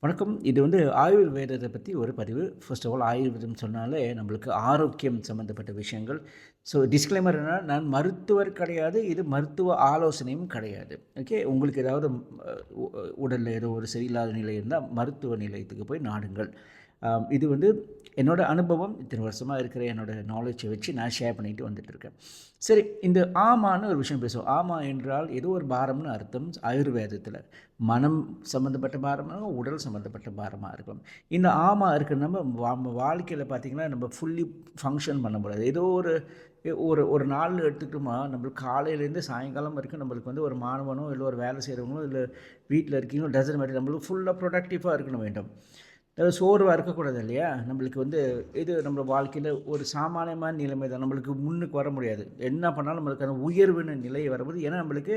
வணக்கம். இது வந்து ஆயுர்வேதத்தை பற்றி ஒரு பதிவு. ஃபர்ஸ்ட் ஆஃப் ஆல் ஆயுர்வேதம் சொன்னாலே நம்மளுக்கு ஆரோக்கியம் சம்மந்தப்பட்ட விஷயங்கள். ஸோ டிஸ்க்ளைமர் என்னன்னா, நான் மருத்துவர் கிடையாது. இது மருத்துவ ஆலோசனையும் கிடையாது. ஓகே. உங்களுக்கு ஏதாவது உடலில் ஏதோ ஒரு சரியில்லாத நிலை இருந்தால் மருத்துவ நிலையத்துக்கு போய் நாடுங்கள். இது வந்து என்னோட அனுபவம். இத்தனை வருஷமாக இருக்கிற என்னோட நாலேஜை வச்சு நான் ஷேர் பண்ணிட்டு வந்துட்டுருக்கேன். சரி, இந்த ஆமான்னு ஒரு விஷயம் பேசுவோம். ஆமா என்றால் ஏதோ ஒரு பாரம்னு அர்த்தம் ஆயுர்வேதத்தில். மனம் சம்மந்தப்பட்ட பாரமாக, உடல் சம்மந்தப்பட்ட பாரமாக இருக்கும். இந்த ஆமா இருக்கிற நம்ம வாழ்க்கையில் பார்த்திங்கன்னா நம்ம ஃபுல்லி ஃபங்க்ஷன் பண்ண முடியாது. ஏதோ ஒரு ஒரு ஒரு நாள் எடுத்துக்கிட்டோமா, நம்மளுக்கு காலையிலேருந்து சாயங்காலம் வரைக்கும் நம்மளுக்கு வந்து ஒரு மாணவனோ இல்லை ஒரு வேலை செய்கிறவங்களோ இல்லை வீட்டில் இருக்கீங்களோ டசன்ட் மேட்டர், நம்மளுக்கு ஃபுல்லாக ப்ரொடக்டிவாக இருக்கணும் வேண்டும். சோர்வாக இருக்கக்கூடாது இல்லையா? நம்மளுக்கு வந்து இது நம்ம வாழ்க்கையில் ஒரு சாமானியமான நிலைமை தான். நம்மளுக்கு முன்னுக்கு வர முடியாது. என்ன பண்ணாலும் நம்மளுக்கான உயர்வுன்னு நிலை வரும்போது, ஏன்னா நம்மளுக்கு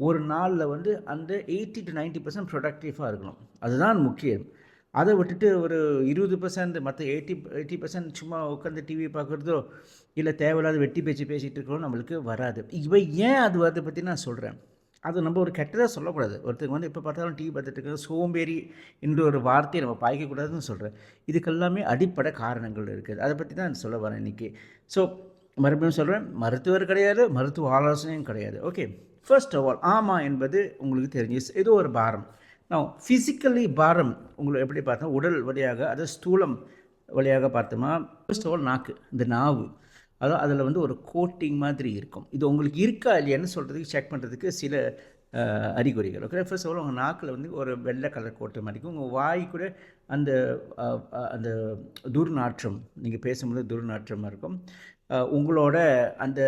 ஒரு நாளில் வந்து அந்த 80 to 90% ப்ரொடக்டிவாக இருக்கணும். அதுதான் முக்கியம். அதை விட்டுட்டு ஒரு 20% மற்ற 80% சும்மா உட்காந்து டிவி பார்க்குறதோ இல்லை தேவையில்லாத வெட்டி பேச்சு பேசிகிட்டு இருக்கிறோம் நம்மளுக்கு வராது. இவை ஏன் அது அதை பற்றி நான் சொல்கிறேன். அது நம்ம ஒரு கெட்டதாக சொல்லக்கூடாது. ஒருத்தருக்கு வந்து எப்போ பார்த்தாலும் டிவி பார்த்துட்டு இருக்க சோம்பேறி என்ற ஒரு வார்த்தையை நம்ம பாய்க்கக்கூடாதுன்னு சொல்கிறேன். இதுக்கெல்லாமே அடிப்படை காரணங்கள் இருக்குது. அதை பற்றி தான் சொல்ல வரேன் இன்றைக்கி. ஸோ மறுபடியும் சொல்கிறேன், மருத்துவர் கிடையாது, மருத்துவ ஆலோசனையும் கிடையாது. ஓகே. ஃபர்ஸ்ட் ஆஃப் ஆல் ஆமா என்பது உங்களுக்கு தெரிஞ்சு ஏதோ ஒரு பாரம். நான் ஃபிசிக்கலி பாரம் உங்களுக்கு எப்படி பார்த்தோம், உடல் வழியாக, அதாவது ஸ்தூலம் வழியாக பார்த்தோமா, ஃபர்ஸ்ட் ஆஃப் ஆல் நாக்கு, இந்த நாவு, அதாவது அதில் வந்து ஒரு கோட்டிங் மாதிரி இருக்கும். இது உங்களுக்கு இருக்கா இல்லையான்னு சொல்கிறதுக்கு செக் பண்ணுறதுக்கு சில அறிகுறிகள். ஓகே. ஃபர்ஸ்ட் ஆஃப் ஆல் உங்கள் நாக்கில் வந்து ஒரு வெள்ளை கலர் கோட்டு மாதிரி இருக்கும். உங்கள் வாய் கூட அந்த அந்த துர்நாற்றம், நீங்கள் பேசும்போது துர்நாற்றமாக இருக்கும். உங்களோட அந்த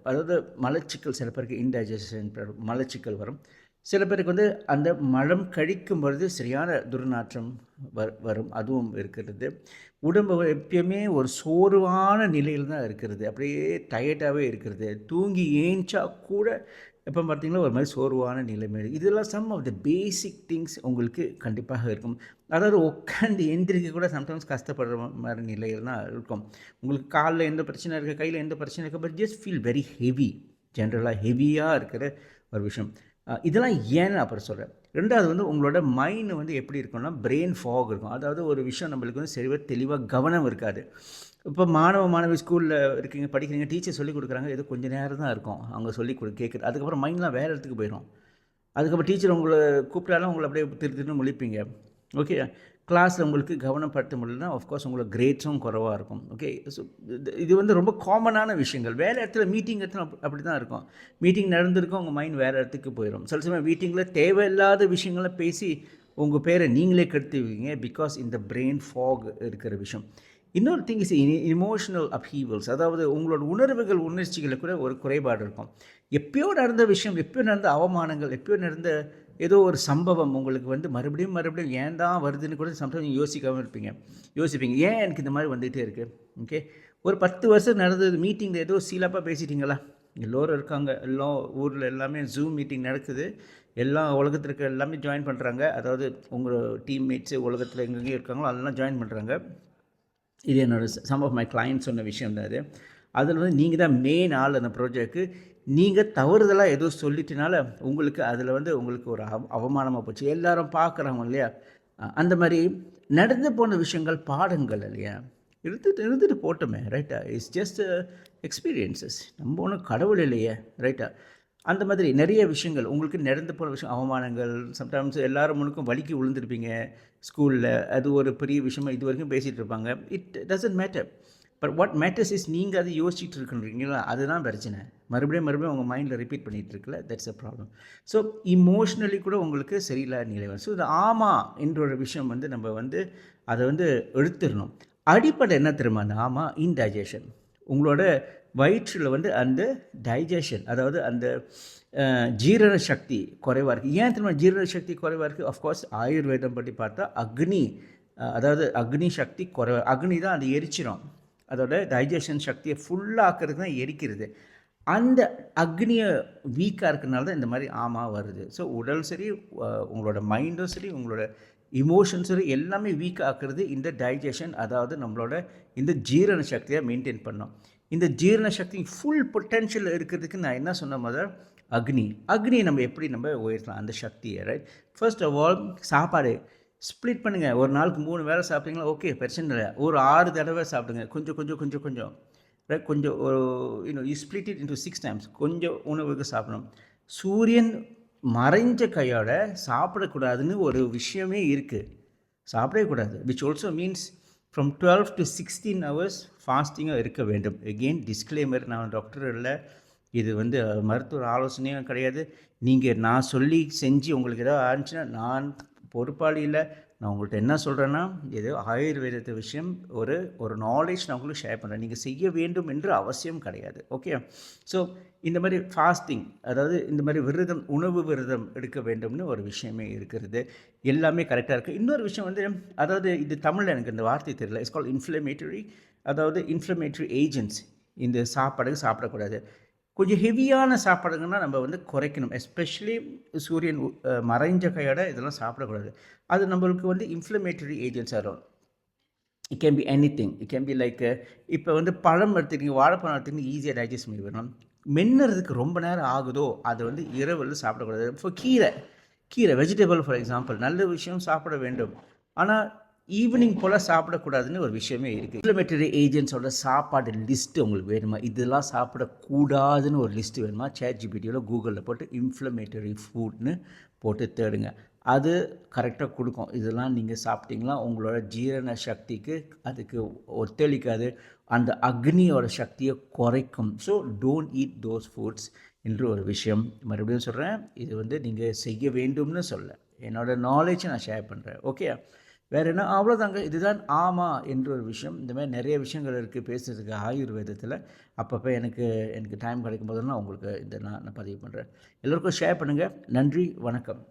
அதாவது மலச்சிக்கல், சில பேருக்கு இன்டைஜஷன் மலச்சிக்கல் வரும். சில பேருக்கு வந்து அந்த மலம் கழிக்கும் பொழுது சரியான துர்நாற்றம் வரும், அதுவும் இருக்கிறது. உடம்பு எப்பயுமே ஒரு சோர்வான நிலையில் தான் இருக்கிறது, அப்படியே டயர்டாகவே இருக்கிறது. தூங்கி ஏஞ்சா கூட எப்போ பார்த்தீங்கன்னா ஒரு மாதிரி சோர்வான நிலைமை. இதெல்லாம் some of the basic things உங்களுக்கு கண்டிப்பாக இருக்கும். அதாவது உட்காந்து எந்திரிக்க கூட சம்டைம்ஸ் கஷ்டப்படுற மாதிரி நிலையில் தான் இருக்கும். உங்களுக்கு காலில் எந்த பிரச்சனை இருக்குது, கையில் எந்த பிரச்சனை இருக்குது, but just feel very heavy. ஜென்ரலாக ஹெவியாக இருக்கிற ஒரு விஷயம். இதெல்லாம் ஏன்னு அப்புறம் சொல்கிறேன். ரெண்டாவது வந்து உங்களோட மைண்டு வந்து எப்படி இருக்கும்னா, பிரெயின் ஃபாக் இருக்கும். அதாவது ஒரு விஷயம் நம்மளுக்கு வந்து சரிவாக தெளிவாக கவனம் இருக்காது. இப்போ மாணவி ஸ்கூலில் இருக்கீங்க, படிக்கிறீங்க, டீச்சர் சொல்லிக் கொடுக்குறாங்க, ஏதோ கொஞ்சம் நேரம் தான் இருக்கும் அவங்க சொல்லி கேட்குறது. அதுக்கப்புறம் மைண்ட்லாம் வேறு இடத்துக்கு போயிடும். அதுக்கப்புறம் டீச்சர் உங்களை கூப்பிட்டாலும் உங்களை அப்படியே திருத்தின்னு முழிப்பீங்க. ஓகே. கிளாஸில் உங்களுக்கு கவனப்படுத்த முடியலன்னா ஆஃப்கோர்ஸ் உங்களுக்கு கிரேட்ஸும் குறைவாக இருக்கும். ஓகே. ஸோ இது வந்து ரொம்ப காமனான விஷயங்கள். வேறு இடத்துல மீட்டிங் இடத்துல அப்படி தான் இருக்கும். மீட்டிங் நடந்திருக்கும், உங்கள் மைண்ட் வேறு இடத்துக்கு போயிடும். சில சமயம் மீட்டிங்கில் தேவையில்லாத விஷயங்களை பேசி உங்கள் பேரை நீங்களே கெடுத்துவீங்க, பிகாஸ் இந்த பிரெயின் ஃபாக் இருக்கிற விஷயம். இன்னொரு திங் இஸ் இமோஷனல் அப்ஹீவல்ஸ். அதாவது உங்களோட உணர்ச்சிகளை கூட ஒரு குறைபாடு இருக்கும். எப்பயோ நடந்த விஷயம், எப்பயோ நடந்த அவமானங்கள், எப்பயோ நடந்த ஏதோ ஒரு சம்பவம் உங்களுக்கு வந்து மறுபடியும் ஏன் தான் வருதுன்னு கூட சம்டைம்ஸ் யோசிப்பீங்க ஏன் எனக்கு இந்த மாதிரி வந்துகிட்டே இருக்குது. ஓகே. ஒரு 10 வருஷம் நடந்தது மீட்டிங்கில் ஏதோ சீலாப்பாக பேசிட்டீங்களா? எல்லோரும் இருக்காங்க, எல்லா ஊரில் எல்லாமே ஜூம் மீட்டிங் நடக்குது, எல்லா உலகத்தில் இருக்க எல்லாமே ஜாயின் பண்ணுறாங்க. அதாவது உங்கள் டீம்மேட்ஸு உலகத்தில் எங்கெங்கே இருக்காங்களோ அதெல்லாம் ஜாயின் பண்ணுறாங்க. இது என்னோட சம் ஆஃப் மை கிளைண்ட் சொன்ன விஷயம் தான் அது. அதில் வந்து நீங்கள் தான் மெயின் ஆள் அந்த ப்ராஜெக்ட்டுக்கு. நீங்கள் தவறுதலாக ஏதோ சொல்லிட்டனால உங்களுக்கு அதில் வந்து உங்களுக்கு ஒரு அவமானமாக போச்சு. எல்லாரும் பார்க்குறாங்க இல்லையா? அந்த மாதிரி நடந்து போன விஷயங்கள் பாடங்கள் இல்லையா? இருந்துட்டு போட்டோமே, ரைட்டா? It's just experiences. நம்ம ஒன்றும் கடவுள் இல்லையே, ரைட்டா? அந்த மாதிரி நிறைய விஷயங்கள் உங்களுக்கு நடந்து போன விஷயம், அவமானங்கள், சம்டைம்ஸ் எல்லோரும் முன்னுக்கும் வலிக்கு விழுந்திருப்பீங்க ஸ்கூலில். அது ஒரு பெரிய விஷயமாக இது வரைக்கும் பேசிகிட்டு இருப்பாங்க. It doesn't matter. But what matters is நீங்கள் அதை யோசிச்சுட்டு இருக்குன்றீங்களா, அதுதான் பிரச்சனை. மறுபடியும் உங்கள் மைண்டில் ரிப்பீட் பண்ணிகிட்டு இருக்குல்ல, that's a problem. So emotionally கூட உங்களுக்கு சரியில்லாத நிலை வரும். ஸோ இது ஆமாம் என்ற ஒரு விஷயம் வந்து நம்ம வந்து அதை வந்து எடுத்துடணும். அடிப்படை என்ன தெரியுமா? அந்த ஆமாம் இன்டைஜஷன். உங்களோட வயிற்றில் வந்து அந்த டைஜஷன், அதாவது அந்த ஜீரண சக்தி குறைவாக இருக்குது. ஏன் தெரியுமா ஜீரண சக்தி குறைவாக இருக்குது? அஃப்கோர்ஸ் ஆயுர்வேதம் படி பார்த்தா அக்னி, அதாவது அக்னி சக்தி குறைவாக, அக்னி தான் அது எரிச்சிடும். அதோட டைஜஷன் சக்தியை ஃபுல்லாக்குறது தான் எரிக்கிறது. அந்த அக்னியை வீக்காக இருக்கிறனால தான் இந்த மாதிரி ஆமாம் வருது. ஸோ உடல் சரி, உங்களோட மைண்டும் சரி, உங்களோட இமோஷன்ஸ் சரி, எல்லாமே வீக் ஆக்குறது இந்த டைஜஷன், அதாவது நம்மளோட இந்த ஜீரண சக்தியை மெயின்டைன் பண்ணோம். இந்த ஜீரண சக்தி ஃபுல் பொட்டென்ஷியல் இருக்கிறதுக்கு நான் என்ன சொன்ன முதல் அக்னியை நம்ம எப்படி உயர்த்தலாம் அந்த சக்தியை, right? First of all split பண்ணுங்கள். ஒரு நாளுக்கு 3 வேளை சாப்பிட்டீங்களா, ஓகே பிரச்சனை இல்ல. ஒரு 6 தடவை சாப்பிடுங்க. கொஞ்சம், கொஞ்சம், கொஞ்சம், கொஞ்சம். கொஞ்சம் ஒரு you split it into 6 times. கொஞ்சம் உணவுக்கு சாப்பிடணும். சூரியன் மறைஞ்ச கையோட சாப்பிடக்கூடாதுன்னு ஒரு விஷயமே இருக்கு. சாப்பிடவே கூடாது. Which also means from 12 to 16 hours ஃபாஸ்டிங்காக இருக்க வேண்டும். எகெயின் டிஸ்க்ளைமர், நான் டாக்டர் இல்ல. இது வந்து மருத்துவர் ஆலோசனையும் கிடையாது. நான் சொல்லி செஞ்சு உங்களுக்கு ஏதாவது ஆச்சுன்னா நான் பொறுப்பாளி இல்ல. நான் உங்கள்கிட்ட என்ன சொல்கிறேன்னா, ஏதோ ஆயுர்வேதத்து விஷயம் ஒரு நாலேஜ் நான் உங்களுக்கு ஷேர் பண்ணுறேன். நீங்கள் செய்ய வேண்டும் என்று அவசியம் கிடையாது. ஓகே. ஸோ இந்த மாதிரி ஃபாஸ்டிங், அதாவது இந்த மாதிரி உணவு விரதம் எடுக்க வேண்டும்னு ஒரு விஷயமே இருக்கிறது. எல்லாமே கரெக்டாக இருக்குது. இன்னொரு விஷயம் வந்து, அதாவது இது தமிழில் எனக்கு இந்த வார்த்தை தெரியல. It's called inflammatory. அதாவது இன்ஃப்ளமேட்டரி ஏஜென்ட்ஸ். இந்த சாப்பிடக்கூடாது. கொஞ்சம் ஹெவியான சாப்பாடுங்கன்னா நம்ம வந்து குறைக்கணும். எஸ்பெஷலி சூரியன் மறைஞ்ச கையோட இதெல்லாம் சாப்பிடக்கூடாது. அது நம்மளுக்கு வந்து இன்ஃப்ளமேட்டரி ஏஜென்ட்ஸ் ஆகும். It can be anything. It can be like, இப்போ வந்து பழம் எடுத்துக்கிட்டீங்க, வாழைப்பழம் எடுத்துக்கிட்டு ஈஸியாக டைஜஸ்ட் பண்ணி வரணும். மென்னுறதுக்கு ரொம்ப நேரம் ஆகுதோ அதை வந்து இரவில் சாப்பிடக்கூடாது. இப்போ கீரை வெஜிடபிள் ஃபார் எக்ஸாம்பிள் நல்ல விஷயம் சாப்பிட வேண்டும். ஆனால் ஈவினிங் போல் சாப்பிடக்கூடாதுன்னு ஒரு விஷயமே இருக்குது. இன்ஃப்ளமேட்டரி ஏஜென்ட்ஸோட சாப்பாடு லிஸ்ட்டு உங்களுக்கு வேணுமா, இதெல்லாம் சாப்பிடக்கூடாதுன்னு ஒரு லிஸ்ட்டு வேணுமா, ChatGPTயில் கூகுளில் போட்டு இன்ஃப்ளமேட்டரி ஃபுட்னு போட்டு தேடுங்க. அது கரெக்டாக கொடுக்கும். இதெல்லாம் நீங்கள் சாப்பிட்டீங்களா உங்களோட ஜீரண சக்திக்கு அதுக்கு ஒத்துழைக்காது, அந்த அக்னியோட சக்தியை குறைக்கும். So don't eat those foods என்று ஒரு விஷயம் மறுபடியும் சொல்கிறேன். இது வந்து நீங்கள் செய்ய வேண்டும்னு சொல்ல, என்னோடய நாலேஜை நான் ஷேர் பண்ணுறேன். ஓகே. வேறு என்ன, அவ்வளோதாங்க. இதுதான் ஆமாம் என்ற ஒரு விஷயம். இந்த மாதிரி நிறைய விஷயங்கள் இருக்குது பேசுகிறதுக்கு ஆயுர்வேதத்தில். அப்பப்போ எனக்கு டைம் கிடைக்கும் போதெல்லாம் உங்களுக்கு நான் பதிவு பண்ணுறேன். எல்லோருக்கும் ஷேர் பண்ணுங்கள். நன்றி, வணக்கம்.